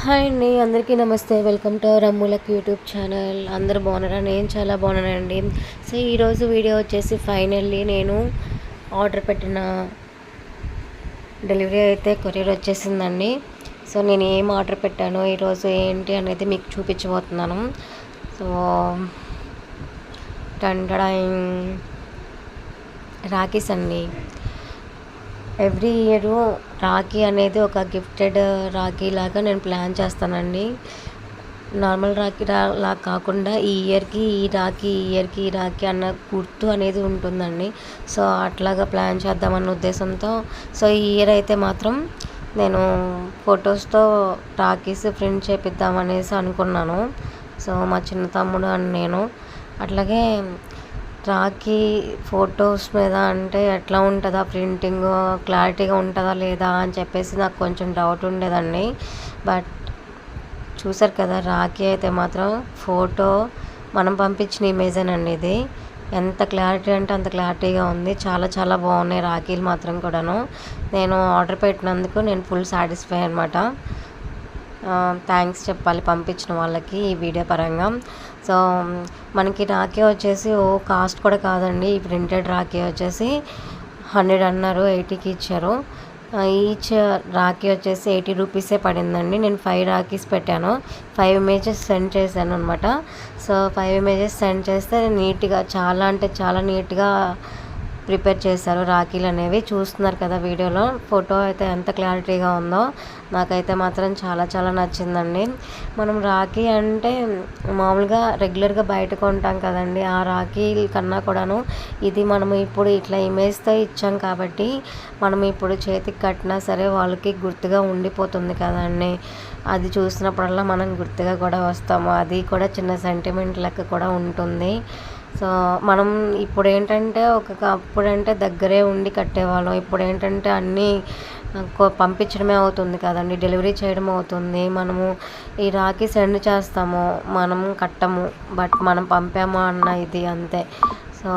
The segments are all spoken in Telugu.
హాయ్ అండి, అందరికీ నమస్తే. వెల్కమ్ టు అవర్ అమ్ములక్ యూట్యూబ్ ఛానల్. అందరూ బాగున్నారా? నేను చాలా బాగున్నానండి. సో ఈరోజు వీడియో వచ్చేసి ఫైనల్లీ నేను ఆర్డర్ పెట్టిన డెలివరీ అయితే కొరియర్ వచ్చేసిందండి. సో నేను ఏం ఆర్డర్ పెట్టానో ఈరోజు ఏంటి అనేది మీకు చూపించబోతున్నాను. సో రాఖీస్ అండి. ఎవ్రీ ఇయర్ రాఖీ అనేది ఒక గిఫ్టెడ్ రాఖీ లాగా నేను ప్లాన్ చేస్తానండి. నార్మల్ రాఖీ లా కాకుండా ఈ ఇయర్కి ఈ రాఖీ అన్న గుర్తు అనేది ఉంటుందండి. సో అట్లాగా ప్లాన్ చేద్దామన్న ఉద్దేశంతో సో ఈ ఇయర్ అయితే మాత్రం నేను ఫొటోస్తో రాఖీస్ ప్రింట్ చేపిద్దామనేసి అనుకున్నాను. సో మా చిన్న తమ్ముడు అని నేను అట్లాగే రాఖీ ఫొటోస్ మీద అంటే ఎట్లా ఉంటుందా ప్రింటింగ్, క్లారిటీగా ఉంటుందా లేదా అని చెప్పేసి నాకు కొంచెం డౌట్ ఉండేదండి. బట్ చూసారు కదా, రాఖీ అయితే మాత్రం ఫోటో మనం పంపించిన ఇమేజేనండి. ఇది ఎంత క్లారిటీ అంటే అంత క్లారిటీగా ఉంది. చాలా చాలా బాగున్నాయి రాఖీలు మాత్రం కూడాను. నేను ఆర్డర్ పెట్టినందుకు నేను ఫుల్ సాటిస్ఫై అనమాట. థ్యాంక్స్ చెప్పాలి పంపించిన వాళ్ళకి ఈ వీడియో పరంగా. సో మనకి రాఖీ వచ్చేసి కాస్ట్ కూడా కాదండి. ఈ ప్రింటెడ్ రాఖీ వచ్చేసి 100 అన్నారు, 80కి ఇచ్చారు. ఈచ్ రాఖీ వచ్చేసి 80 రూపీసే పడిందండి. నేను 5 రాఖీస్ పెట్టాను, 5 ఇమేజెస్ సెండ్ చేశాను అనమాట. సో 5 ఇమేజెస్ సెండ్ చేస్తే నీట్గా, చాలా అంటే చాలా నీట్గా ప్రిపేర్ చేశారు రాఖీలు అనేవి. చూస్తున్నారు కదా వీడియోలో, ఫోటో అయితే ఎంత క్లారిటీగా ఉందో. నాకైతే మాత్రం చాలా చాలా నచ్చిందండి. మనం రాఖీ అంటే మామూలుగా రెగ్యులర్గా బయట కొంటాం కదండి, ఆ రాఖీ కన్నా కూడాను ఇది మనము ఇప్పుడు ఇట్లా ఇమేజ్తో ఇచ్చాం కాబట్టి మనం ఇప్పుడు చేతికి కట్టినా సరే వాళ్ళకి గుర్తుగా ఉండిపోతుంది కదండి. అది చూసినప్పుడల్లా మనం గుర్తుగా కూడా వస్తాము. అది కూడా చిన్న సెంటిమెంట్ లెక్క కూడా ఉంటుంది. సో మనం ఇప్పుడు ఏంటంటే అప్పుడంటే దగ్గరే ఉండి కట్టేవాళ్ళం. ఇప్పుడు ఏంటంటే అన్నీ పంపించడమే అవుతుంది కదండి, డెలివరీ చేయడం అవుతుంది. మనము ఈ రాఖీ సెండ్ చేస్తాము, మనం కట్టము, బట్ మనం పంపాము అన్న ఇది అంతే. సో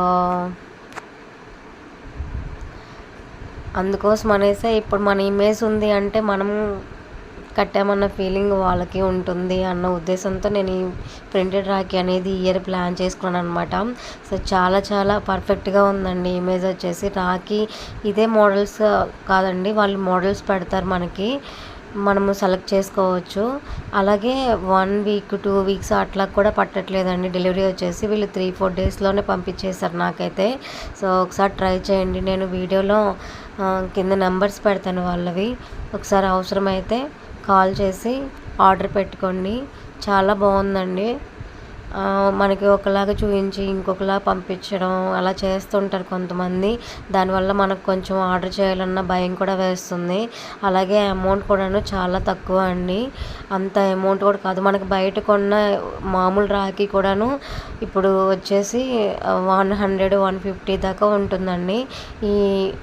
అందుకోసం అనేసి ఇప్పుడు మన ఇమేజ్ ఉంది అంటే మనం కట్టామన్న ఫీలింగ్ వాళ్ళకి ఉంటుంది అన్న ఉద్దేశంతో నేను ఈ ప్రింటెడ్ రాఖీ అనేది ఇయర్ ప్లాన్ చేసుకున్నాను అనమాట. సో చాలా చాలా పర్ఫెక్ట్గా ఉందండి ఇమేజ్ వచ్చేసి. రాఖీ ఇదే మోడల్స్ కాదండి, వాళ్ళు మోడల్స్ పెడతారు మనకి, మనము సెలెక్ట్ చేసుకోవచ్చు. అలాగే 1 వీక్ 2 వీక్స్ అట్లా కూడా పట్టట్లేదండి డెలివరీ వచ్చేసి. వీళ్ళు 3-4 డేస్లోనే పంపించేశారు నాకైతే. సో ఒకసారి ట్రై చేయండి. నేను వీడియోలో కింద నెంబర్స్ పెడతాను వాళ్ళవి, ఒకసారి అవసరమైతే కాల్ చేసి ఆర్డర్ పెట్టుకోండి. చాలా బాగుందండి. మనకి ఒకలాగా చూపించి ఇంకొకలా పంపించడం అలా చేస్తుంటారు కొంతమంది. దానివల్ల మనకు కొంచెం ఆర్డర్ చేయాలన్న భయం కూడా వేస్తుంది. అలాగే అమౌంట్ కూడాను చాలా తక్కువ అండి. అంత అమౌంట్ కూడా కాదు. మనకి బయట కొన్న మామూలు రాఖీ కూడాను ఇప్పుడు వచ్చేసి 100-150 దాకా ఉంటుందండి.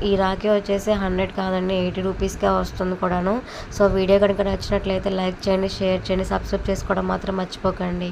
ఈ రాఖీ వచ్చేసి 100 కాదండి, 80 రూపీస్కే వస్తుంది కూడాను. సో వీడియో కనుక నచ్చినట్లయితే లైక్ చేయండి, షేర్ చేయండి, సబ్స్క్రైబ్ చేసుకోవడం మాత్రం మర్చిపోకండి.